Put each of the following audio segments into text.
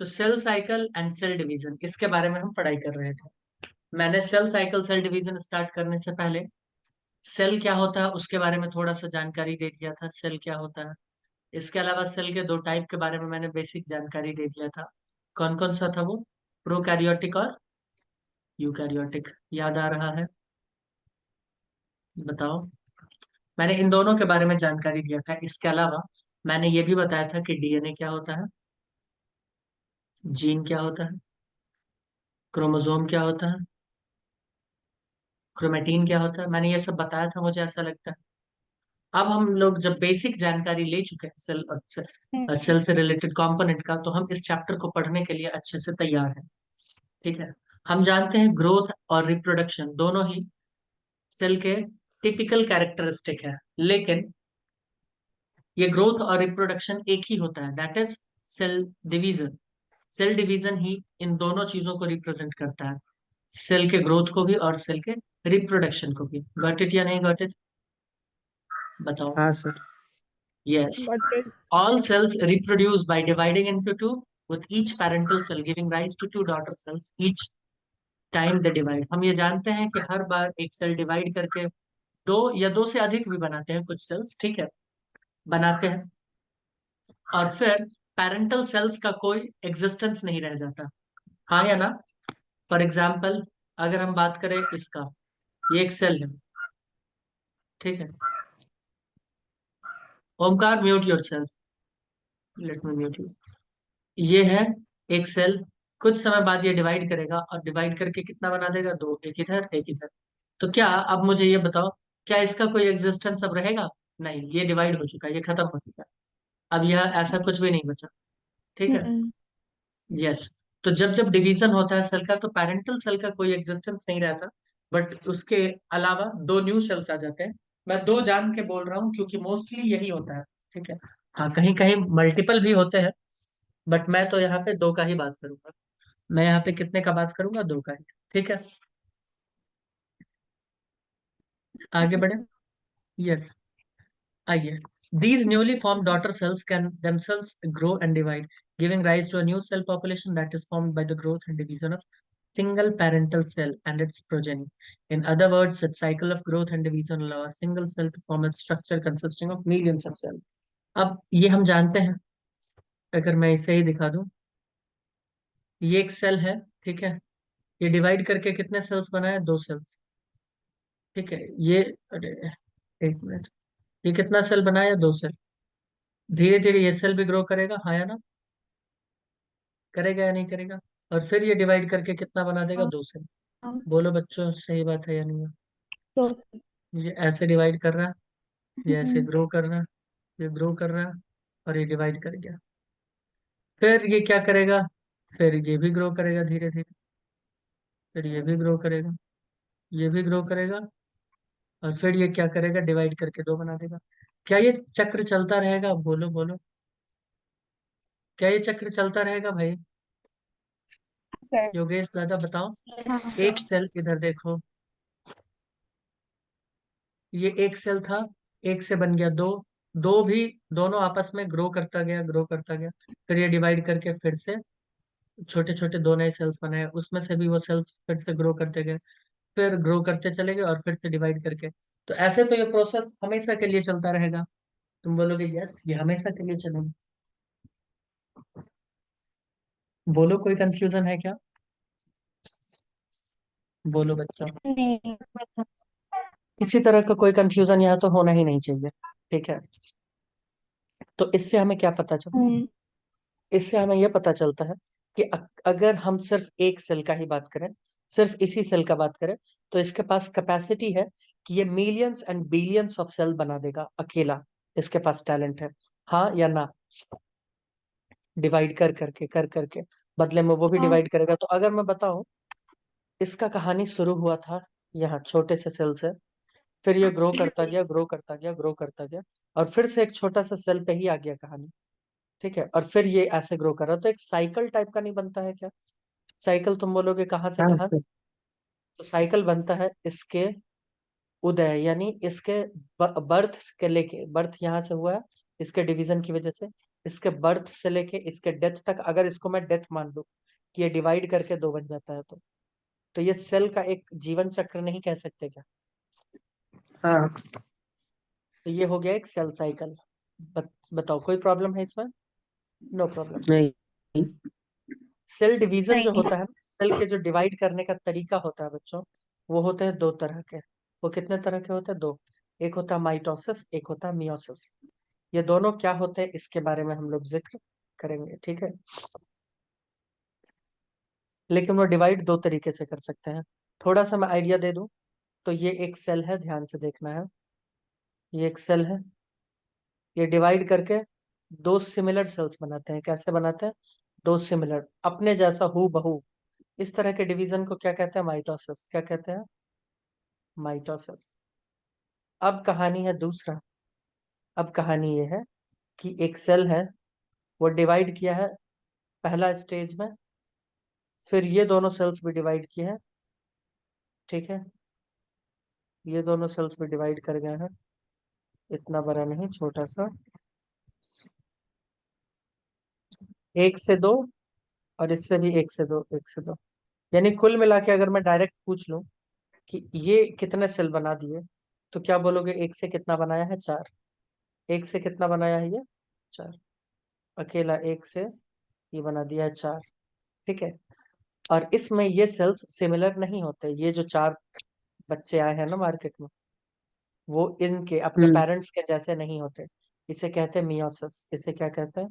तो cell cycle and cell division, इसके बारे में हम पढ़ाई कर रहे थे। मैंने cell cycle cell division start करने से पहले सेल क्या होता है उसके बारे में थोड़ा सा जानकारी दे दिया था, सेल क्या होता है। इसके अलावा सेल के दो टाइप के बारे में मैंने बेसिक जानकारी दे दिया था। कौन कौन सा था वो? प्रोकैरियोटिक और यूकैरियोटिक। याद आ रहा है? बताओ। मैंने इन दोनों के बारे में जानकारी दिया था। इसके अलावा मैंने ये भी बताया था कि डीएनए क्या होता है, जीन क्या होता है, क्रोमोसोम क्या होता है, क्रोमेटीन क्या होता है। मैंने ये सब बताया था, मुझे ऐसा लगता है। अब हम लोग जब बेसिक जानकारी ले चुके हैं सेल और सेल से रिलेटेड कंपोनेंट का, तो हम इस चैप्टर को पढ़ने के लिए अच्छे से तैयार हैं। ठीक है। हम जानते हैं ग्रोथ और रिप्रोडक्शन दोनों ही सेल के टिपिकल कैरेक्टरिस्टिक है, लेकिन ये ग्रोथ और रिप्रोडक्शन एक ही होता है, that is cell division. Cell division ही इन दोनों चीजों को रिप्रेजेंट करता है, सेल के ग्रोथ को भी और सेल के रिप्रोडक्शन को भी। गॉट इट या नहीं गॉट इट? बताओ। हाँ sir. Yes. Got it. All cells reproduce by dividing into two, with each parental cell giving rise to two daughter cells each time they divide। हम ये जानते हैं कि हर बार एक सेल डिवाइड करके दो या दो से अधिक भी बनाते हैं कुछ सेल्स, ठीक है, बनाते हैं, और फिर पेरेंटल सेल्स का कोई एग्जिस्टेंस नहीं रह जाता। हाँ या ना? फॉर एग्जाम्पल, अगर हम बात करें इसका, ये एक सेल है, ठीक है। Omkar, mute your self, let me mute you. ये है एक सेल, कुछ समय बाद ये डिवाइड करेगा और डिवाइड करके कितना बना देगा? दो, एक इधर एक इधर। तो क्या, अब मुझे ये बताओ, क्या इसका कोई एग्जिस्टेंस अब रहेगा? नहीं, ये डिवाइड हो चुका है, ये खत्म हो चुका है। अब यह ऐसा कुछ भी नहीं बचा, ठीक है। Mm-mm. यस। तो जब जब डिवीजन होता है सेल का, तो पेरेंटल सेल का कोई एग्जिस्टेंस नहीं रहता, बट उसके अलावा दो न्यू सेल्स आ जाते हैं। मैं दो जान के बोल रहा हूँ क्योंकि मोस्टली यही होता है, ठीक है। हाँ, कहीं कहीं मल्टीपल भी होते हैं, बट मैं तो यहाँ पे दो का ही बात करूंगा। मैं यहाँ पे कितने का बात करूंगा? दो का ही। ठीक है, आगे बढ़े। यस, आइए। These newly formed daughter cells can themselves grow and divide, giving rise to a new cell population that is formed by the growth and division of single parental cell and its progeny. In other words, the cycle of growth and division allow a single cell to form a structure consisting of millions of cells. अब ये हम जानते हैं, अगर मैं इसे ही दिखा दूं, ये एक सेल है, ठीक है। ये डिवाइड करके कितने सेल्स बनाए? दो सेल्स, ठीक है। ये, अरे एक मिनट, ये कितना सेल बनाया? दो सेल। धीरे धीरे ये सेल भी ग्रो करेगा, हाँ या ना? करेगा या नहीं करेगा? और फिर ये डिवाइड करके कितना बना देगा? हाँ, दो सेल। हाँ, बोलो बच्चों, सही बात है या नहीं है? तो सही। ये ऐसे डिवाइड कर रहा है, ये ऐसे हम्म, ग्रो कर रहा है, ये ग्रो कर रहा है, और ये डिवाइड कर गया। फिर ये क्या करेगा? फिर ये भी ग्रो करेगा धीरे धीरे, फिर ये भी ग्रो करेगा, ये भी ग्रो करेगा, और फिर ये क्या करेगा? डिवाइड करके दो बना देगा। क्या ये चक्र चलता रहेगा? बोलो बोलो, क्या ये चक्र चलता रहेगा भाई? सर। योगेश दादा बताओ। हाँ, एक सेल इधर देखो, ये एक सेल था, एक से बन गया दो, दो भी, दोनों आपस में ग्रो करता गया, ग्रो करता गया। फिर ये डिवाइड करके फिर से छोटे छोटे दो नए सेल्स बनाए, उसमें से भी वो सेल्स फिर से ग्रो करते गए, फिर ग्रो करते चले गए, और फिर से डिवाइड करके। तो ऐसे तो ये प्रोसेस हमेशा के लिए चलता रहेगा। तुम बोलोगे यस, ये हमेशा के लिए चलेगा। बोलो, कोई कंफ्यूजन है क्या? बोलो बच्चों। नहीं। इसी तरह का कोई कंफ्यूजन यहाँ तो होना ही नहीं चाहिए, ठीक है। तो इससे हमें क्या पता चलता है? हम्म, इससे हमें यह पता चलता है कि अगर हम सिर्फ एक सेल का ही बात करें, सिर्फ इसी सेल का बात करें, तो इसके पास कैपेसिटी है कि ये millions and billions of cell बना देगा अकेला। इसके पास टैलेंट है, हाँ या ना? डिवाइड कर करके, कर करके, बदले में वो भी हाँ, डिवाइड करेगा। तो अगर मैं बताऊं, इसका कहानी शुरू हुआ था यहाँ छोटे से सेल से, फिर ये ग्रो करता गया, ग्रो करता गया, ग्रो करता गया, और फिर से एक छोटा सा सेल पे ही आ गया कहानी, ठीक है। और फिर ये ऐसे ग्रो कर रहा, तो एक साइकिल टाइप का नहीं बनता है क्या? साइकिल तुम बोलोगे कहाँ से हाँ कहाँ? सर। तो साइकिल बनता है इसके उदय, यानी इसके बर्थ के लेके, बर्थ यहाँ से हुआ है, इसके डिवीजन की वजह से इसके बर्थ से लेके इसके डेथ तक, अगर इसको मैं डेथ मान लूं कि ये डिवाइड करके 2 बन जाता है, तो ये सेल का एक जीवन चक्र नहीं कह सकते क्या? हाँ। तो ये हो गया एक सेल साइकिल। बताओ कोई प्रॉब्लम है इसमें? No problem. नहीं। सेल डिवीजन जो नहीं। होता है, सेल के जो डिवाइड करने का तरीका होता है बच्चों, वो होते हैं 2 तरह के। वो कितने तरह के होते हैं? 2। एक होता है माइटोसिस, एक होता है मियोसिस। ये दोनों क्या होते हैं इसके बारे में हम लोग जिक्र करेंगे, ठीक है। लेकिन वो डिवाइड 2 तरीके से कर सकते हैं। थोड़ा सा मैं आइडिया दे दूं, तो ये एक सेल है, ध्यान से देखना है। ये एक सेल है, ये डिवाइड करके 2 सिमिलर सेल्स बनाते हैं। कैसे बनाते हैं? 2 सिमिलर, अपने जैसा हू बहू। इस तरह के डिवीजन को क्या कहते हैं? माइटोसिस। क्या कहते हैं? माइटोसिस। अब कहानी है दूसरा। अब कहानी ये है कि एक सेल है, वो डिवाइड किया है पहला स्टेज में, फिर ये दोनों सेल्स भी डिवाइड किए हैं, ठीक है। ये दोनों सेल्स भी डिवाइड कर गए हैं, इतना बड़ा नहीं, छोटा सा, 1 से 2, और इससे भी 1 से 2, 1 से 2। यानी कुल मिला के अगर मैं डायरेक्ट पूछ लूं कि ये कितने सेल बना दिए, तो क्या बोलोगे? 1 से कितना बनाया है? 4। 1 से कितना बनाया है? ये 4। अकेला 1 से ये बना दिया है 4, ठीक है। और इसमें ये सेल्स सिमिलर नहीं होते। ये जो 4 बच्चे आए हैं ना मार्केट में, वो इनके अपने पेरेंट्स के जैसे नहीं होते। इसे कहते हैं मियोसिस। इसे क्या कहते हैं?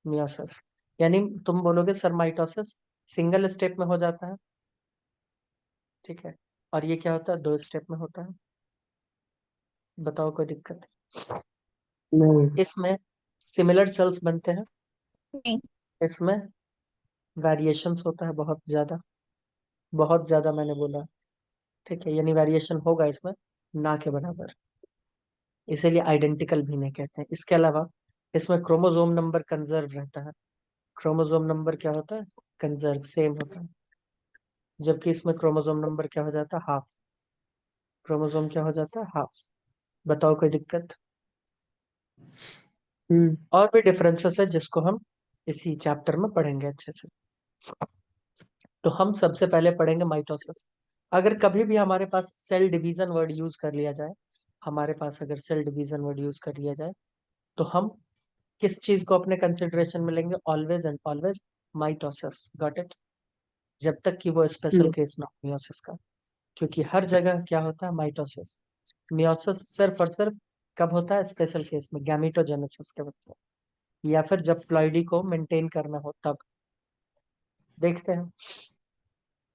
मियोसिस। यानी तुम बोलोगे सर माइटोसिस सिंगल स्टेप में हो जाता है, ठीक है, और ये क्या होता है? 2 स्टेप में होता है। बताओ कोई दिक्कत? नहीं। इसमें सिमिलर सेल्स बनते हैं, नहीं। इसमें वेरिएशंस होता है बहुत ज्यादा, बहुत ज्यादा मैंने बोला, ठीक है। यानी वेरिएशन होगा इसमें, ना के बराबर। इसीलिए आइडेंटिकल भी नहीं कहते हैं। इसके अलावा इसमें क्रोमोसोम नंबर कंजर्व रहता है। क्रोमोसोम नंबर क्या होता है? कंजर्व, सेम होता है। जबकि इसमें क्रोमोसोम नंबर क्या हो जाता है? हाफ। क्रोमोसोम क्या हो जाता है? हाफ। बताओ कोई दिक्कत? और भी डिफरेंसेस है जिसको हम इसी चैप्टर में पढ़ेंगे अच्छे से। तो हम सबसे पहले पढ़ेंगे माइटोसिस। अगर कभी भी हमारे पास सेल डिवीजन वर्ड यूज कर लिया जाए, हमारे पास अगर सेल डिवीजन वर्ड यूज कर लिया जाए, तो हम किस चीज को अपने कंसिडरेशन में लेंगे? Always and always mitosis. Got it? जब तक कि वो स्पेशल केस ना हो मियोसिस का। क्योंकि हर जगह क्या होता है? माइटोसिस। मियोसिस सिर्फ और सिर्फ कब होता है? स्पेशल केस में, गैमेटोजेनेसिस के वक्त, या फिर जब प्लॉइडी को मेंटेन करना हो तब। देखते हैं।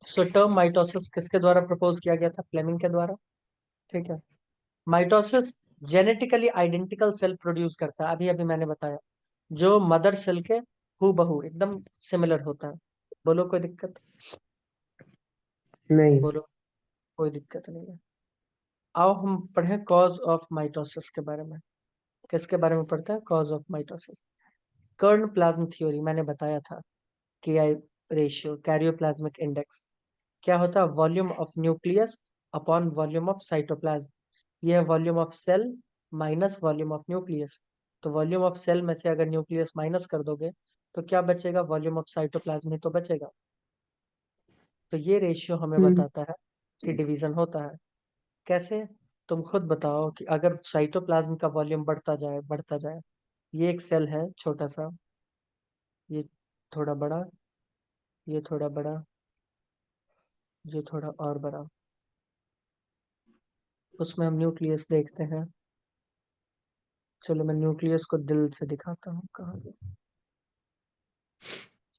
सो टर्म माइटोसिस किसके द्वारा प्रपोज किया गया था? फ्लेमिंग के द्वारा, ठीक है। Mitosis genetically identical cell produce करता है, अभी अभी मैंने बताया, जो मदर सेल के हूबहू एकदम सिमिलर होता है। बोलो कोई दिक्कत? नहीं। बोलो कोई दिक्कत नहीं है। आओ हम पढ़ें कॉज ऑफ माइटोसिस के बारे में। किसके बारे में पढ़ते हैं? Cause of mitosis. Germ plasm theory मैंने बताया था, के आई रेशियो, कैरियोप्लाज्मिक इंडेक्स। क्या होता है? Volume of nucleus upon volume of cytoplasm. यह है volume of cell minus volume of nucleus. तो वॉल्यूम ऑफ सेल में से अगर न्यूक्लियस माइनस कर दोगे, तो क्या बचेगा? वॉल्यूम ऑफ साइटोप्लाज्म ही तो बचेगा। तो ये रेशियो हमें बताता है कि डिवीजन होता है। कैसे? तुम खुद बताओ कि अगर साइटोप्लाज्म का वॉल्यूम बढ़ता जाए बढ़ता जाए, ये एक सेल है छोटा सा, ये थोड़ा बड़ा, ये थोड़ा बड़ा, ये थोड़ा और बड़ा, उसमें हम न्यूक्लियस देखते हैं। चलो मैं न्यूक्लियस को दिल से दिखाता हूँ कहाँ पे।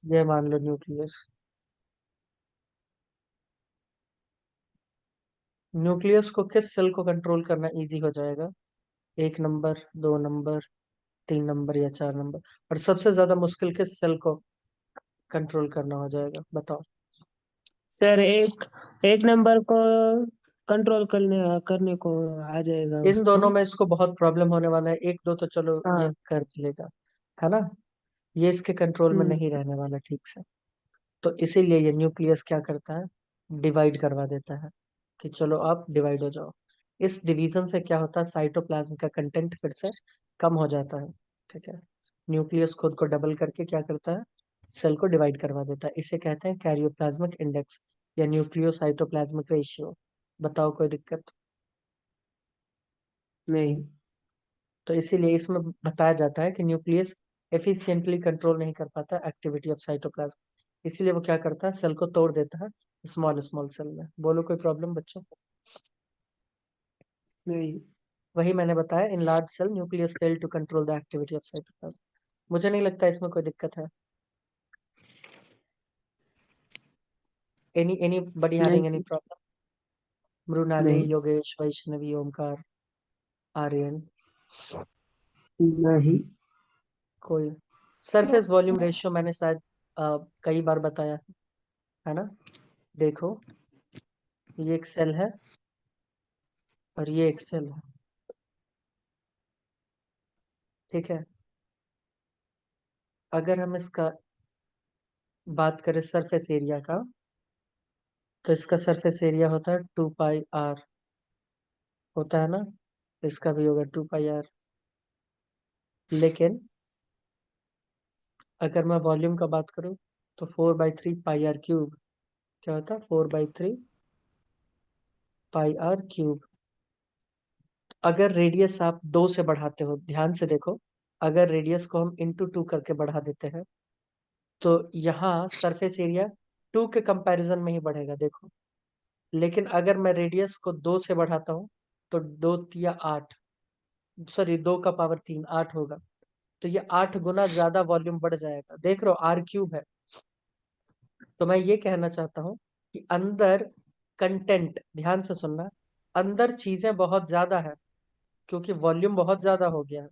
ये मान लो न्यूक्लियस। न्यूक्लियस को किस सेल को कंट्रोल करना इजी हो जाएगा? 1 नंबर, 2 नंबर, 3 नंबर या 4 नंबर? और सबसे ज्यादा मुश्किल किस सेल को कंट्रोल करना हो जाएगा? बताओ। सर एक एक नंबर को कंट्रोल करने करने को आ जाएगा इन उसको। दोनों में इसको बहुत प्रॉब्लम होने वाला है। 1 2 तो चलो ये हाँ। कर लेगा, है ना। ये इसके कंट्रोल में हम्म। नहीं रहने वाला ठीक से। तो इसीलिए ये न्यूक्लियस क्या करता है? डिवाइड करवा देता है कि चलो आप डिवाइड हो जाओ। इस डिवीजन से क्या होता है? साइटोप्लाज्म का कंटेंट फिर से कम हो जाता है, ठीक है। न्यूक्लियस खुद को डबल करके क्या करता है, सेल को डिवाइड करवा देता है। इसे कहते हैं कैरियोप्लाज्मिक इंडेक्स या न्यूक्लियोसाइटोप्लाज्मिक रेशियो। बताओ कोई दिक्कत? नहीं। तो इसीलिए इसमें बताया जाता है कि न्यूक्लियस एफिशिएंटली कंट्रोल नहीं कर पाता एक्टिविटी ऑफ साइटोप्लाज्म, इसीलिए वो क्या करता है, सेल को तोड़ देता है स्मॉल स्मॉल सेल में। बोलो कोई प्रॉब्लम बच्चों? नहीं। वही मैंने बताया, in large cell nucleus fail to control the activity of cytoplasm. मुझे नहीं लगता इसमें कोई दिक्कत है। एनी बडी हैविंग एनी नहीं। प्रॉब्लम? मृणाली, नहीं। योगेश, वैष्णवी, ओमकार, आर्यन, नहीं। कोई? सरफेस वॉल्यूम रेशियो मैंने शायद कई बार बताया है ना। देखो, ये एक सेल है और ये एक सेल है, ठीक है। अगर हम इसका बात करें सरफेस एरिया का, तो इसका सरफेस एरिया होता है 2πr, होता है ना। इसका भी होगा 2πr। लेकिन अगर मैं वॉल्यूम का बात करूं तो 4/3 πr क्यूब। क्या होता है? 4/3 πr क्यूब। अगर रेडियस आप 2 से बढ़ाते हो, ध्यान से देखो, अगर रेडियस को हम इंटू 2 करके बढ़ा देते हैं तो यहाँ सरफेस एरिया 2 के कंपैरिजन में ही बढ़ेगा, देखो। लेकिन अगर मैं रेडियस को 2 से बढ़ाता हूँ तो 2 तिया 8, सॉरी 2 का पावर 3 8 होगा। तो ये 8 गुना ज्यादा वॉल्यूम बढ़ जाएगा, देख रहे हो, r क्यूब है। तो मैं ये कहना चाहता हूँ कि अंदर कंटेंट, ध्यान से सुनना, अंदर चीजें बहुत ज्यादा है क्योंकि वॉल्यूम बहुत ज्यादा हो गया है।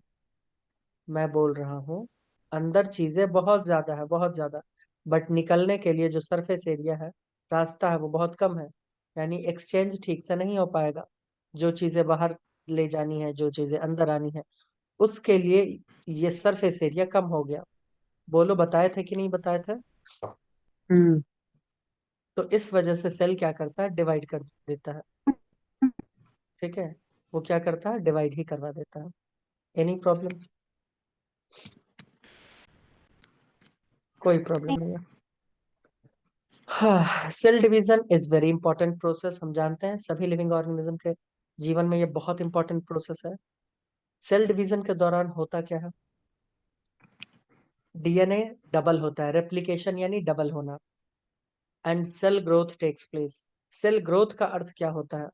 मैं बोल रहा हूँ अंदर चीजें बहुत ज्यादा है, बहुत ज्यादा। बट निकलने के लिए जो सरफेस एरिया है, रास्ता है, वो बहुत कम है। यानी एक्सचेंज ठीक से नहीं हो पाएगा। जो चीजें बाहर ले जानी है, जो चीजें अंदर आनी है, उसके लिए ये सरफेस एरिया कम हो गया। बोलो, बताए थे कि नहीं बताए थे? हम्म। तो इस वजह से सेल क्या करता है, डिवाइड कर देता है, ठीक है। वो क्या करता है, डिवाइड ही करवा देता है। Any problem? कोई प्रॉब्लम नहीं है। हाँ, cell division is very important process. हम जानते हैं सभी लिविंग ऑर्गेनिज्म के जीवन में ये बहुत इंपॉर्टेंट प्रोसेस है। सेल डिवीजन के दौरान होता क्या है, डीएनए डबल होता है, रेप्लिकेशन यानी डबल होना, and cell growth takes place. Cell growth का अर्थ क्या होता है?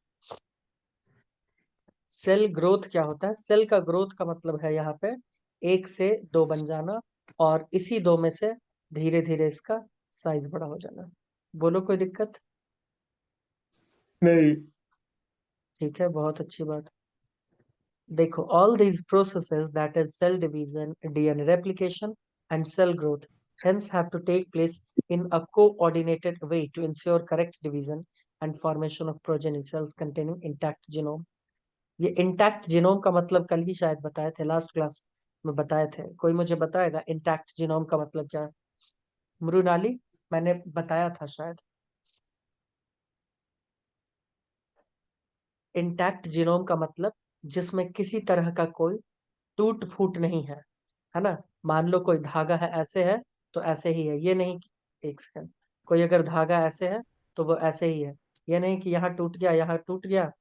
सेल ग्रोथ क्या होता है? सेल का ग्रोथ का मतलब है यहाँ पे 1 से 2 बन जाना, और इसी 2 में से धीरे धीरे इसका साइज बड़ा हो जाना। बोलो कोई दिक्कत? नहीं। ठीक है, बहुत अच्छी बात। देखो, all these processes, that is cell division, DNA replication and cell growth, hence have to take place in a coordinated way to ensure correct division and formation of progeny cells containing intact genome। ये intact genome का मतलब कल ही शायद बताए थे, last class में बताए थे। कोई मुझे बताएगा इंटैक्ट जीनोम का मतलब क्या है? मृणाली, मैंने बताया था शायद। इंटैक्ट जीनोम का मतलब जिसमें किसी तरह का कोई टूट फूट नहीं है ना। मान लो कोई धागा है, ऐसे है तो ऐसे ही है, ये नहीं कि एक सेकंड, कोई अगर धागा ऐसे है तो वो ऐसे ही है। ये नहीं कि यहाँ टूट गया, यहाँ टूट गया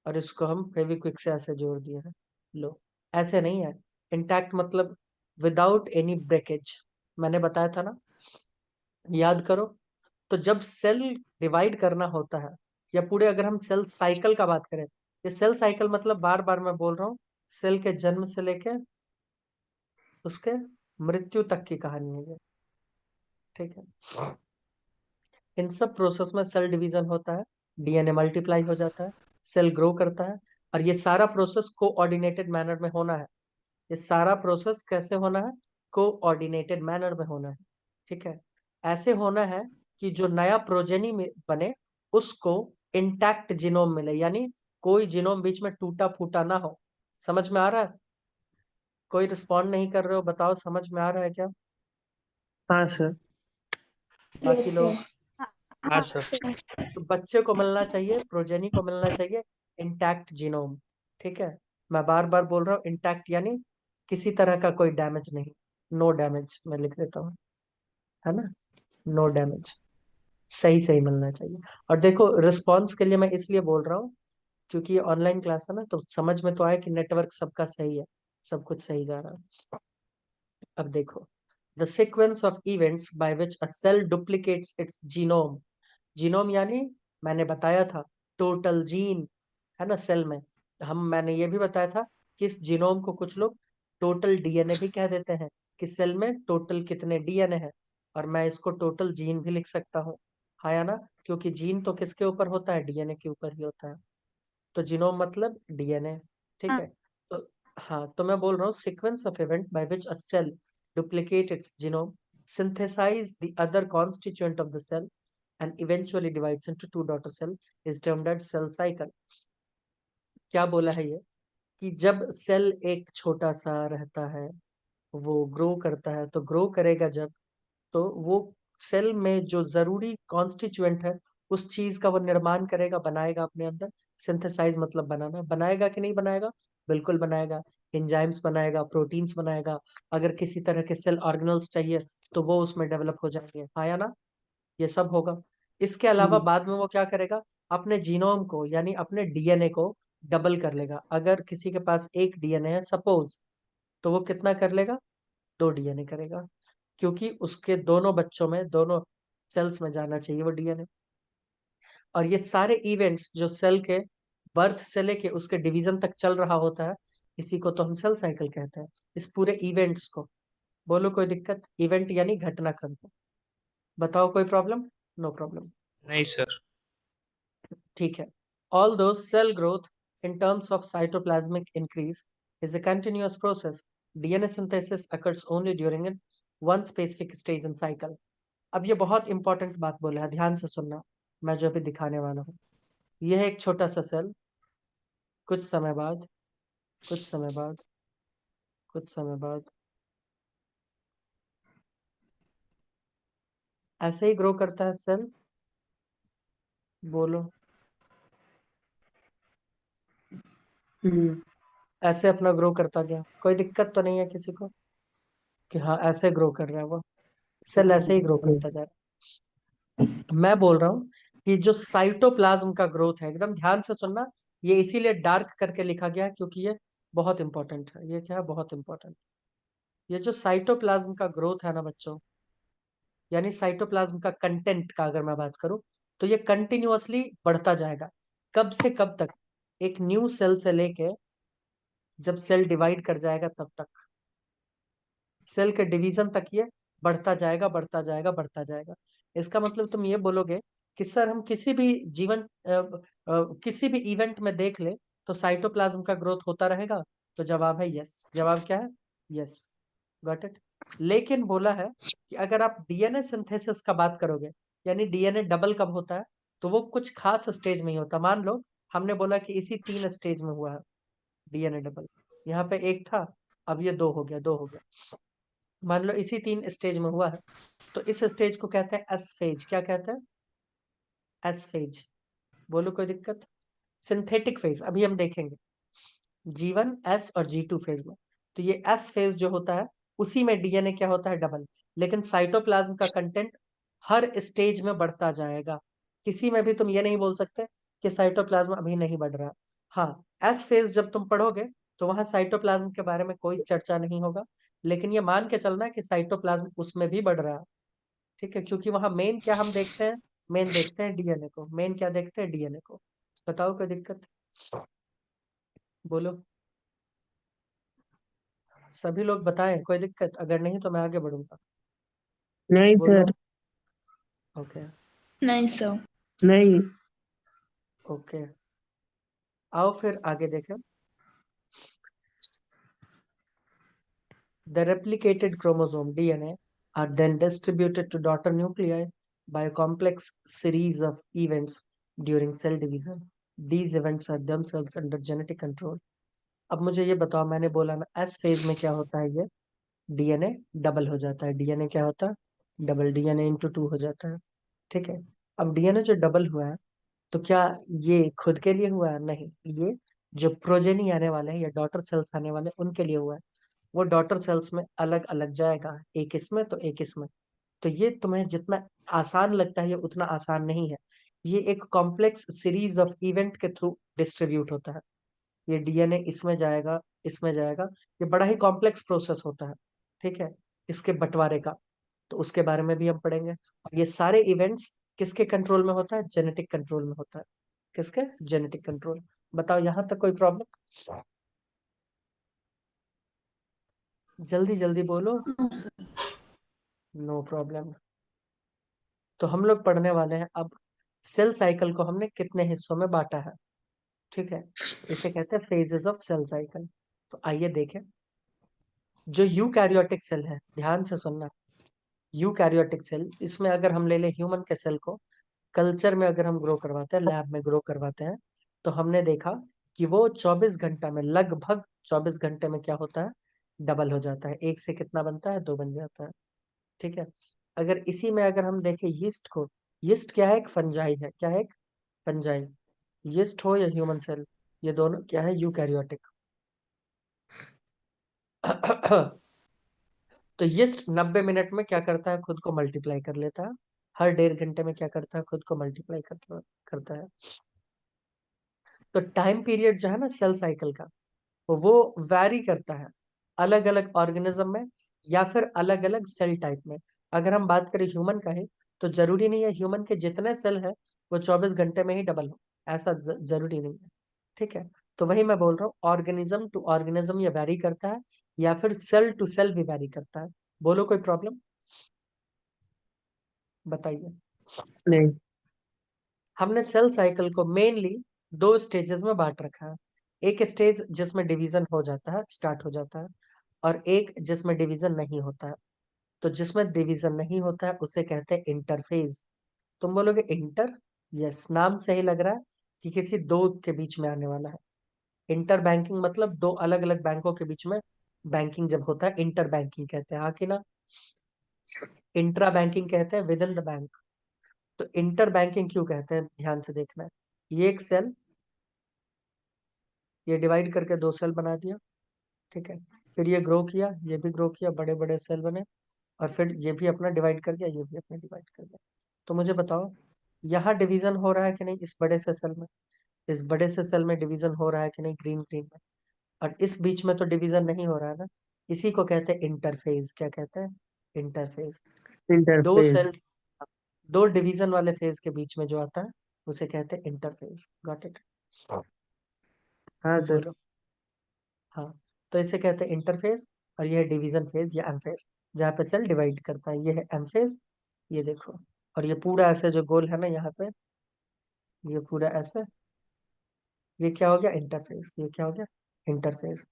और इसको हम फेविक्विक से ऐसे जोड़ दिए हैं, लो, ऐसे नहीं है। इंटैक्ट मतलब विदाउट एनी ब्रेकेज। मैंने बताया था ना, याद करो। तो जब सेल डिवाइड करना होता है, या पूरे अगर हम सेल साइकिल का बात करें, ये सेल साइकिल मतलब बार बार मैं बोल रहा हूँ, सेल के जन्म से लेके उसके मृत्यु तक की कहानी है ये, ठीक है। इन सब प्रोसेस में सेल डिवीजन होता है, डीएनए मल्टीप्लाई हो जाता है, सेल ग्रो करता है, और ये सारा प्रोसेस कोऑर्डिनेटेड मैनर में होना है। ये सारा प्रोसेस कैसे होना है? कोऑर्डिनेटेड मैनर में होना है, ठीक है। ऐसे होना है कि जो नया प्रोजेनी में बने उसको इंटैक्ट जीनोम मिले, यानी कोई जीनोम बीच में टूटा फूटा ना हो। समझ में आ रहा है? कोई रिस्पॉन्ड नहीं कर रहे हो, बताओ समझ में आ रहा है क्या? हाँ सर। बाकी लोग? हाँ सर। तो बच्चे को मिलना चाहिए, प्रोजेनी को मिलना चाहिए इंटैक्ट जीनोम, ठीक है। मैं बार बार बोल रहा हूँ इंटैक्ट यानी किसी तरह का कोई डैमेज नहीं, नो डैमेज मैं लिख देता हूँ, है ना, नो डैमेज, सही सही मिलना चाहिए। और देखो रिस्पॉन्स के लिए मैं इसलिए बोल रहा हूँ क्योंकि ये ऑनलाइन क्लास है ना, तो समझ में तो आए कि नेटवर्क सबका सही है, सब कुछ सही जा रहा है। अब देखो, the sequence of events by which a cell duplicates its genome, genome यानी मैंने बताया था टोटल जीन, है ना सेल में। मैंने ये भी बताया था कि इस जीनोम को कुछ लोग टोटल डीएनए भी कह देते हैं, कि सेल में टोटल कितने डीएनए हैं, और मैं इसको टोटल जीन भी लिख सकता हूँ, हाँ या ना, क्योंकि जीन तो किसके ऊपर होता है, डीएनए के ऊपर ही होता है। तो जीनोम मतलब डीएनए, ठीक है। तो हाँ, तो मैं बोल रहा हूँ sequence of event by which a cell duplicate its genome, synthesize the other constituent of the cell and eventually divides into two daughter cell is termed as cell cycle। क्या बोला है ये, कि जब सेल एक छोटा सा रहता है, वो ग्रो करता है, तो ग्रो करेगा जब, तो वो सेल में जो जरूरी कॉन्स्टिट्यूएंट है उस चीज का वो निर्माण करेगा, बनाएगा अपने अंदर। सिंथेसाइज मतलब बनाना, बनाएगा कि नहीं बनाएगा, बिल्कुल बनाएगा। एंजाइम्स बनाएगा, प्रोटीन्स बनाएगा, अगर किसी तरह के सेल ऑर्गेनल्स चाहिए तो वो उसमें डेवलप हो जाएंगे, हाँ या ना, ये सब होगा। इसके अलावा बाद में वो क्या करेगा, अपने जीनोम को यानी अपने डीएनए को डबल कर लेगा। अगर किसी के पास एक डीएनए है सपोज, तो वो कितना कर लेगा, 2 डीएनए करेगा, क्योंकि उसके दोनों बच्चों में, दोनों सेल्स में जाना चाहिए वो डीएनए। और ये सारे इवेंट्स जो सेल के बर्थ से लेके उसके डिवीजन तक चल रहा होता है, इसी को तो हम सेल साइकिल कहते हैं। इस पूरे इवेंट्स को, बोलो कोई दिक्कत, इवेंट यानी घटनाक्रम को, बताओ कोई प्रॉब्लम, नो प्रॉब्लम, नहीं सर। ठीक है। Although cell growth in terms of cytoplasmic increase is a continuous process, DNA synthesis occurs only during one specific stage in cycle। अब ये बहुत इंपॉर्टेंट बात बोला है, ध्यान से सुनना, मैं जो अभी दिखाने वाला हूँ। यह है एक छोटा सा सेल, कुछ समय बाद, कुछ समय बाद, कुछ समय बाद ऐसे ही ग्रो करता है सेल, बोलो, ऐसे अपना ग्रो करता गया, कोई दिक्कत तो नहीं है किसी को, कि हाँ ऐसे ग्रो कर रहा है वो सेल, ऐसे ही ग्रो करता जा रहा है। मैं बोल रहा हूँ कि जो साइटोप्लाज्म का ग्रोथ है, एकदम ध्यान से सुनना, ये इसीलिए डार्क करके लिखा गया है क्योंकि ये बहुत इंपॉर्टेंट है। ये क्या है, बहुत इंपॉर्टेंट। ये जो साइटोप्लाज्म का ग्रोथ है ना बच्चों, यानी साइटोप्लाज्म का कंटेंट का अगर मैं बात करूं, तो ये कंटिन्यूअसली बढ़ता जाएगा। कब से कब तक, एक न्यू सेल से लेके जब सेल डिवाइड कर जाएगा तब तक, सेल के डिवीजन तक ये बढ़ता जाएगा, बढ़ता जाएगा, बढ़ता जाएगा। इसका मतलब तुम ये बोलोगे कि सर हम किसी भी किसी भी इवेंट में देख ले तो साइटोप्लाज्म का ग्रोथ होता रहेगा, तो जवाब है यस। जवाब क्या है, यस, गॉट इट। लेकिन बोला है कि अगर आप डीएनए सिंथेसिस का बात करोगे, यानी डीएनए डबल कब होता है, तो वो कुछ खास स्टेज में ही होता। मान लो हमने बोला कि इसी 3 स्टेज में हुआ है डीएनए डबल, यहाँ पे एक था, अब ये 2 हो गया, 2 हो गया, मान लो इसी 3 स्टेज में हुआ है, तो इस स्टेज को कहते हैं एस फेज। क्या कहते हैं, एस फेज, बोलो कोई दिक्कत। सिंथेटिक फेज अभी हम देखेंगे, G1 S और G2 फेज में। तो ये एस फेज जो होता है उसी में डीएनए क्या होता है, डबल। लेकिन साइटोप्लाज्म का कंटेंट हर स्टेज में बढ़ता जाएगा, किसी में भी तुम ये नहीं बोल सकते कि साइटोप्लाज्म अभी नहीं बढ़ रहा। हाँ, एस फेज जब तुम पढ़ोगे तो वहां साइटोप्लाज्म के बारे में कोई चर्चा नहीं होगा, लेकिन ये मान के चलना है कि साइटोप्लाज्म उसमें भी बढ़ रहा है, ठीक है, क्योंकि वहां मेन क्या हम देखते हैं, मेन देखते हैं डीएनए को, मेन क्या देखते हैं, डीएनए को। बताओ कोई दिक्कत, बोलो, सभी लोग बताएं कोई दिक्कत, अगर नहीं तो मैं आगे बढ़ूंगा, नहीं बोलो। सर। ओके, नहीं सर। नहीं। ओके, आओ फिर आगे देखें। The replicated chromosome DNA are then distributed to daughter nuclei by a complex series of events during cell division. These events are themselves under genetic control। अब मुझे ये बताओ, मैंने बोला ना एस फेज में क्या होता है, ये डीएनए डबल हो जाता है, डीएनए क्या होता है, डबल, डीएनए इंटू 2 हो जाता है, ठीक है। अब डीएनए जो डबल हुआ है, तो क्या ये खुद के लिए हुआ है, नहीं, ये जो प्रोजेनी आने वाले हैं या डॉटर सेल्स आने वाले हैं उनके लिए हुआ है। वो डॉटर सेल्स में अलग अलग जाएगा, एक इसमें तो एक इसमें। तो ये तुम्हें जितना आसान लगता है ये उतना आसान नहीं है। ये एक कॉम्प्लेक्स सीरीज ऑफ इवेंट के थ्रू डिस्ट्रीब्यूट होता है। ये डीएनए इसमें जाएगा, इसमें जाएगा, ये बड़ा ही कॉम्प्लेक्स प्रोसेस होता है, ठीक है, इसके बंटवारे का। तो उसके बारे में भी हम पढ़ेंगे। और ये सारे इवेंट्स किसके कंट्रोल में होता है? जेनेटिक कंट्रोल में होता है। किसके? Genetic control. बताओ यहां तक कोई प्रॉब्लम? जल्दी जल्दी बोलो। No problem. तो हम लोग पढ़ने वाले हैं अब सेल साइकिल को हमने कितने हिस्सों में बांटा है, ठीक है। इसे कहते हैं फेजेस ऑफ सेल साइकिल। तो आइए देखें। जो यूकैरियोटिक सेल है, ध्यान से सुनना, यूकैरियोटिक सेल, इसमें अगर हम ले ले ह्यूमन के सेल को, कल्चर में अगर हम ग्रो करवाते हैं, लैब में ग्रो करवाते हैं, तो हमने देखा कि वो 24 घंटा में, लगभग 24 घंटे में क्या होता है? डबल हो जाता है। एक से कितना बनता है? 2 बन जाता है, ठीक है। अगर इसी में अगर हम देखें यीस्ट को, यीस्ट क्या है? एक फंजाई है। क्या है? एक फंजाई। यीस्ट हो या ह्यूमन सेल, ये दोनों क्या है? यूकैरियोटिक। तो यीस्ट 90 मिनट में क्या करता है? खुद को मल्टीप्लाई कर लेता है। हर 1.5 घंटे में क्या करता है? खुद को मल्टीप्लाई करता है। तो टाइम पीरियड जो है ना सेल साइकिल का, वो वैरी करता है अलग अलग ऑर्गेनिज्म में या फिर अलग अलग सेल टाइप में। अगर हम बात करें ह्यूमन का ही, तो जरूरी नहीं है ह्यूमन के जितने सेल है वो 24 घंटे में ही डबल हो, ऐसा जरूरी नहीं है, ठीक है। तो वही मैं बोल रहा हूँ, ऑर्गेनिज्म टू ऑर्गेनिज्म ये वैरी करता है, या फिर सेल टू सेल भी वैरी करता है। बोलो कोई प्रॉब्लम? बताइए। नहीं। हमने सेल साइकिल को मेनली 2 स्टेजेस में बांट रखा है। एक स्टेज जिसमें डिवीजन हो जाता है, स्टार्ट हो जाता है, और एक जिसमें डिवीजन नहीं होता है। तो जिसमें डिवीजन नहीं होता है उसे कहते हैं इंटरफेज। तुम बोलोगे इंटर? यस, नाम से ही लग रहा है कि किसी दो के बीच में आने वाला है। इंटर बैंकिंग मतलब दो अलग अलग बैंकों के बीच में बैंकिंग जब होता है, इंटर बैंकिंग कहते हैं, हाँ कि ना? इंट्रा बैंकिंग कहते हैं विद इन द बैंक। तो इंटर बैंकिंग क्यों कहते हैं? ध्यान से देखना है। ये एक सेल, ये डिवाइड करके 2 सेल बना दिया, ठीक है। फिर ये ग्रो किया, ये भी ग्रो किया, बड़े बड़े सेल बने, और फिर ये भी अपना डिवाइड कर दिया, ये भी अपना डिवाइड कर दिया। तो मुझे बताओ, यहाँ डिवीजन हो रहा है कि नहीं? इस बड़े से सेल में, इस बड़े से सेल में डिवीजन हो रहा है कि नहीं? ग्रीन ग्रीन में। और इस बीच में तो डिवीजन नहीं हो रहा है ना, इसी को कहते हैं इंटरफेज। क्या कहते हैं? इंटरफेज। दो इंटरफेज। सेल, दो डिवीजन वाले फेज के बीच में जो आता है उसे कहते हैं इंटरफेज। Got it? हाँ सर। बोलो। हाँ, तो इसे कहते हैं इंटरफेज, और ये है डिवीजन फेज या एम फेज, जहाँ पे सेल डिवाइड करता है। ये है एम फेज, ये देखो। और ये पूरा ऐसे जो गोल है ना यहाँ पे, ये पूरा ऐसे, ये क्या हो गया? इंटरफेस। ये क्या हो गया? इंटरफेस।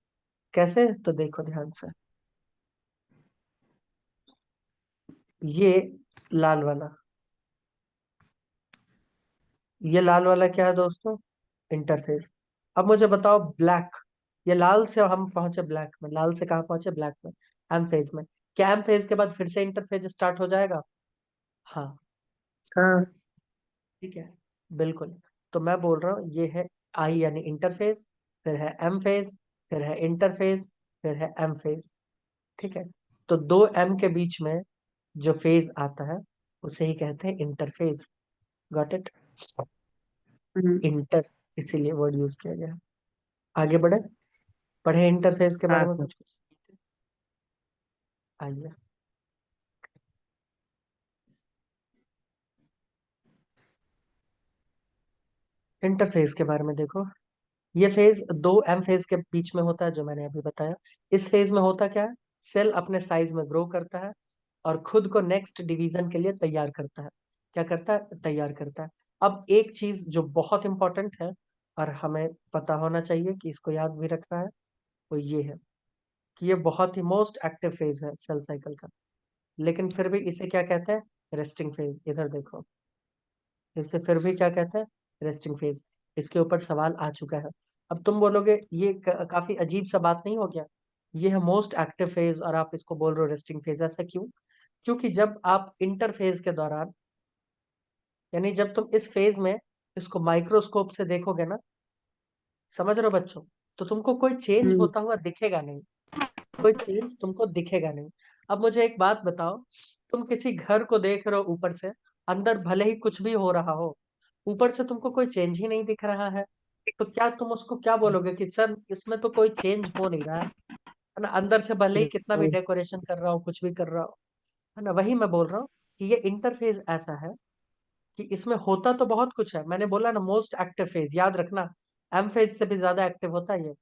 कैसे? तो देखो ध्यान से, ये लाल वाला, ये लाल वाला क्या है दोस्तों? इंटरफेस। अब मुझे बताओ ब्लैक, ये लाल से हम पहुंचे ब्लैक में, लाल से कहाँ पहुंचे? ब्लैक में, एम फेज में। क्या एम फेज के बाद फिर से इंटरफेज स्टार्ट हो जाएगा? हाँ, हाँ। ठीक है, बिल्कुल। तो मैं बोल रहा हूँ ये है आई यानी इंटरफेज, फिर है एम फेज, फिर है इंटरफेज, फिर है एम फेज, ठीक है। तो 2 एम के बीच में जो फेज आता है उसे ही कहते हैं interphase. Got it? Hmm, inter, इसीलिए वर्ड यूज किया गया है। आगे बढ़े, पढ़े इंटरफेस के बारे हाँ में सर। कुछ कुछ। आइए, इंटरफेस के बारे में देखो। ये फेज 2 एम फेज के बीच में होता है, जो मैंने अभी बताया। इस फेज में होता क्या है? सेल अपने साइज में ग्रो करता है और खुद को नेक्स्ट डिवीजन के लिए तैयार करता है। क्या करता है? तैयार करता है। अब एक चीज जो बहुत इंपॉर्टेंट है और हमें पता होना चाहिए कि इसको याद भी रखना है, वो ये है कि ये बहुत ही मोस्ट एक्टिव फेज है सेल साइकिल का। लेकिन फिर भी इसे क्या कहते हैं? Resting phase. इधर देखो, इसे फिर भी क्या कहते हैं? Resting phase. इसके ऊपर सवाल आ चुका है। अब तुम बोलोगे ये काफी अजीब सा बात नहीं हो गया? ये है मोस्ट एक्टिव फेज और आप इसको बोल रहे हो रेस्टिंग फेज, ऐसा क्यों? क्योंकि जब आप इंटरफेज के दौरान, यानी जब तुम इस फेज में इसको माइक्रोस्कोप से देखोगे ना, समझ रहे हो बच्चों, तो तुमको कोई चेंज हम्म, होता हुआ दिखेगा नहीं। कोई चेंज तुमको दिखेगा नहीं। अब मुझे एक बात बताओ, तुम किसी घर को देख रहे हो ऊपर से, अंदर भले ही कुछ भी हो रहा हो, ऊपर से तुमको कोई चेंज ही नहीं दिख रहा है, तो क्या तुम उसको क्या बोलोगे कि सर इसमें तो कोई चेंज हो नहीं रहा है ना? अंदर से भले ही कितना भी डेकोरेशन कर रहा हो, कुछ भी कर रहा हो, है ना? वही मैं बोल रहा हूँ कि ये इंटरफेस ऐसा है कि इसमें होता तो बहुत कुछ है। मैंने बोला ना मोस्ट एक्टिव फेज, याद रखना, एम फेज से भी ज्यादा एक्टिव होता है ये,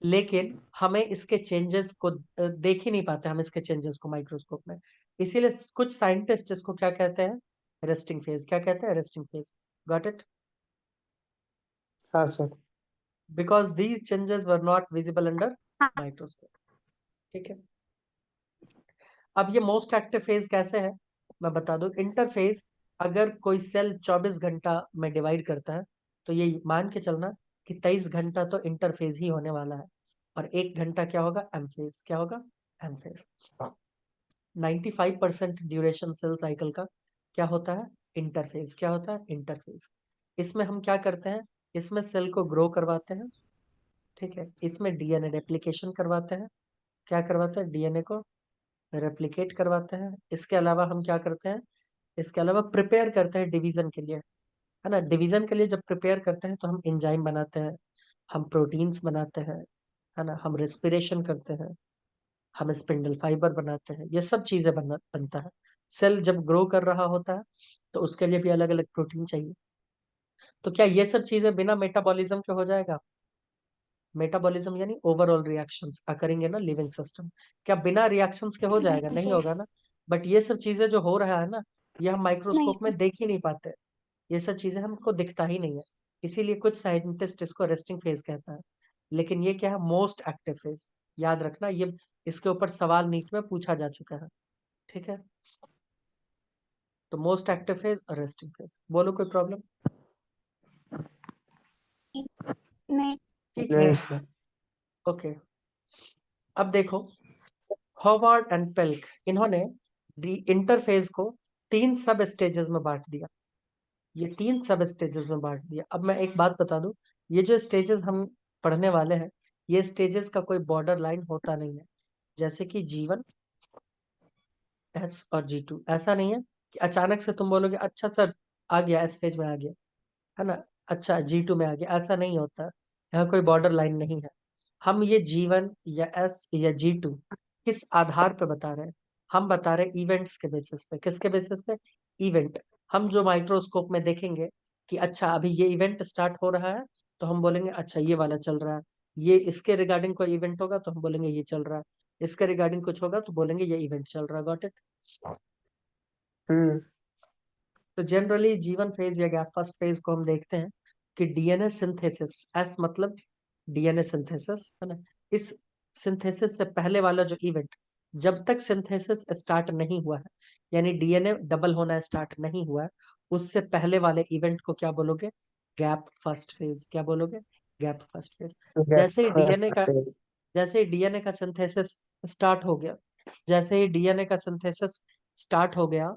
लेकिन हमें इसके चेंजेस को देख ही नहीं पाते हम इसके चेंजेस को माइक्रोस्कोप में। इसीलिए कुछ साइंटिस्ट इसको क्या कहते हैं, रेस्टिंग फेज। क्या कहते हैं? Resting phase. Got it? हाँ sir. Because these changes were not visible under microscope. ठीक है, अब ये मोस्ट एक्टिव फेज कैसे है मैं बता दूं। इंटरफेज, अगर कोई सेल 24 घंटा में डिवाइड करता है, तो ये मान के चलना कि 23 घंटा तो इंटरफेज ही होने वाला है, और 1 घंटा क्या होगा? M phase. क्या होगा? M phase. 95% duration cell cycle का क्या होता है? इंटरफेज। क्या होता है? इंटरफेज। इसमें हम क्या करते हैं? इसमें सेल को ग्रो करवाते हैं, ठीक है, इसमें डीएनए रेप्लिकेशन करवाते हैं। क्या करवाते हैं? डीएनए को रेप्लिकेट करवाते हैं। इसके अलावा हम क्या करते हैं? इसके अलावा प्रिपेयर करते हैं डिवीजन के लिए, है ना? डिवीजन के लिए जब प्रिपेयर करते हैं तो हम एंजाइम बनाते हैं, हम प्रोटीन्स बनाते हैं, है ना? हम रेस्पिरेशन करते हैं, हम स्पिंडल फाइबर बनाते हैं, ये सब चीजें बनता है। सेल जब ग्रो कर रहा होता है तो उसके लिए भी अलग अलग प्रोटीन चाहिए। तो क्या ये सब चीजें बिना मेटाबॉलिज्म के हो जाएगा? मेटाबॉलिज्म यानी ओवरऑल रिएक्शंस करेंगे ना लिविंग सिस्टम, क्या बिना रिएक्शंस के हो जाएगा? नहीं होगा ना। बट ये सब चीजें जो हो रहा है ना, ये हम नहीं माइक्रोस्कोप में देख ही नहीं पाते, ये सब चीजें हमको दिखता ही नहीं है। इसीलिए कुछ साइंटिस्ट इसको रेस्टिंग फेज कहता है, लेकिन ये क्या है? Most active phase. याद रखना, ये इसके ऊपर सवाल नीट में पूछा जा चुका है, ठीक है? तो मोस्ट एक्टिव फेज और रेस्टिंग फेज, बोलो कोई प्रॉब्लम? नहीं ठीक है, नहीं सर। ओके। अब देखो, हॉवार्ड एंड पेल्क, इन्होंने इंटरफेज को 3 सब स्टेजेस में बांट दिया। ये 3 सब स्टेजेस में बांट दिया। अब मैं एक बात बता दूं, ये जो स्टेजेस हम पढ़ने वाले हैं, ये स्टेजेस का कोई बॉर्डर लाइन होता नहीं है। जैसे कि G1, S और G2, ऐसा नहीं है कि अचानक से तुम बोलोगे अच्छा सर आ गया, एस फेज में आ गया, है ना, अच्छा G2 में आ गया, ऐसा नहीं होता। यहाँ कोई बॉर्डर लाइन नहीं है। हम ये G1 या S या G2 किस आधार पे बता रहे हैं? हम बता रहे हैं इवेंट्स के बेसिस पे। किसके बेसिस पे? इवेंट। हम जो माइक्रोस्कोप में देखेंगे कि अच्छा अभी ये इवेंट स्टार्ट हो रहा है, तो हम बोलेंगे अच्छा ये वाला चल रहा है। ये इसके रिगार्डिंग कोई इवेंट होगा तो हम बोलेंगे ये चल रहा है। इसके रिगार्डिंग कुछ होगा तो बोलेंगे ये इवेंट चल रहा है। Got it? हम्म। तो जनरली जीवन फेज या गैप फर्स्ट फेज को हम देखते हैं कि डीएनए सिंथेसिस, एस मतलब डीएनए सिंथेसिस, है ना? इस सिंथेसिस से पहले वाला जो इवेंट, जब तक सिंथेसिस स्टार्ट नहीं हुआ है, यानी डीएनए डबल होना स्टार्ट नहीं हुआ है, उससे पहले वाले इवेंट को क्या बोलोगे? Gap first phase. क्या बोलोगे? Gap first phase. जैसे ही डीएनए का जैसे ही डीएनए का सिंथेसिस स्टार्ट हो गया, जैसे ही डीएनए का सिंथेसिस स्टार्ट हो गया,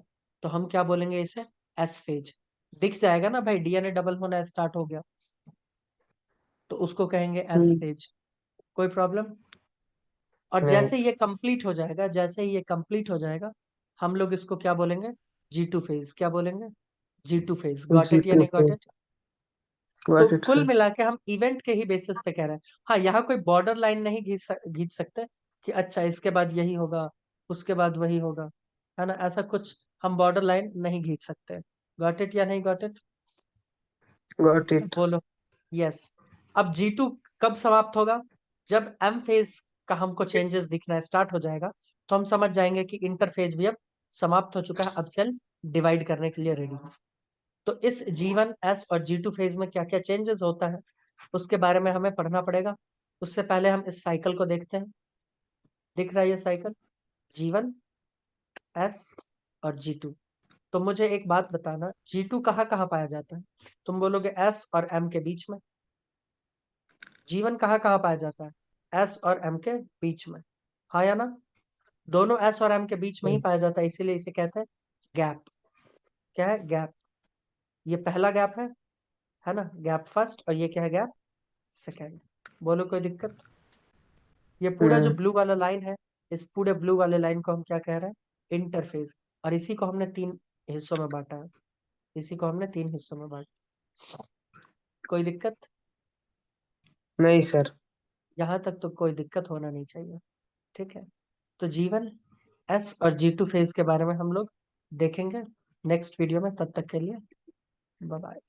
तो हम क्या बोलेंगे? इसे एस फेज। दिख जाएगा ना भाई, डीएनए डबल होना स्टार्ट हो गया, तो उसको कहेंगे एस हम्म। फेज। कोई प्रॉब्लम? और नहीं जैसे ये कंप्लीट हो जाएगा, जैसे ही ये कंप्लीट हो जाएगा, हम लोग इसको क्या बोलेंगे? G2 phase. क्या बोलेंगे? G2 phase. गॉट इट या G2 नहीं गॉट पे इट? तो गॉट इट कुल सर। मिला के हम इवेंट के ही बेसिस पे कह रहे हैं। हाँ, यहाँ कोई बॉर्डर लाइन नहीं खींच सकते कि अच्छा इसके बाद यही होगा, उसके बाद वही होगा, है ना? ऐसा कुछ हम बॉर्डर लाइन नहीं खींच सकते। गॉट इट या नहीं गॉट इट? Got it. बोलो यस। अब G2 कब समाप्त होगा? जब एम फेज का हमको चेंजेस दिखना स्टार्ट हो जाएगा, तो हम समझ जाएंगे कि इंटरफेज भी अब समाप्त हो चुका है, अब सेल डिवाइड करने के लिए रेडी है। तो इस G1, S और G2 फेज में क्या क्या चेंजेस होता है, उसके बारे में हमें पढ़ना पड़ेगा। उससे पहले हम इस साइकिल को देखते हैं। दिख रहा है ये साइकिल? G1, S और G2। तो मुझे एक बात बताना, G2 कहाँ कहाँ पाया जाता है? तुम बोलोगे S और M के बीच में। G1 कहाँ कहाँ पाया जाता है? S और M के बीच में, हाँ या ना? दोनों S और M के बीच में ही पाया जाता है, इसीलिए इसे कहते हैं गैप। क्या है? गैप। ये पहला गैप है ना, गैप फर्स्ट, और ये क्या है? Gap second. बोलो कोई दिक्कत? ये पूरा जो हाँ। ब्लू वाला लाइन है, इस पूरे ब्लू वाले लाइन को हम क्या कह रहे हैं, इंटरफेस। और इसी को हमने 3 हिस्सों में बांटा है, इसी को हमने 3 हिस्सों में बांटा। कोई दिक्कत? नहीं सर। यहाँ तक तो कोई दिक्कत होना नहीं चाहिए। ठीक है, तो G1 S और G2 फेज के बारे में हम लोग देखेंगे नेक्स्ट वीडियो में। तब तक के लिए बाय बाय।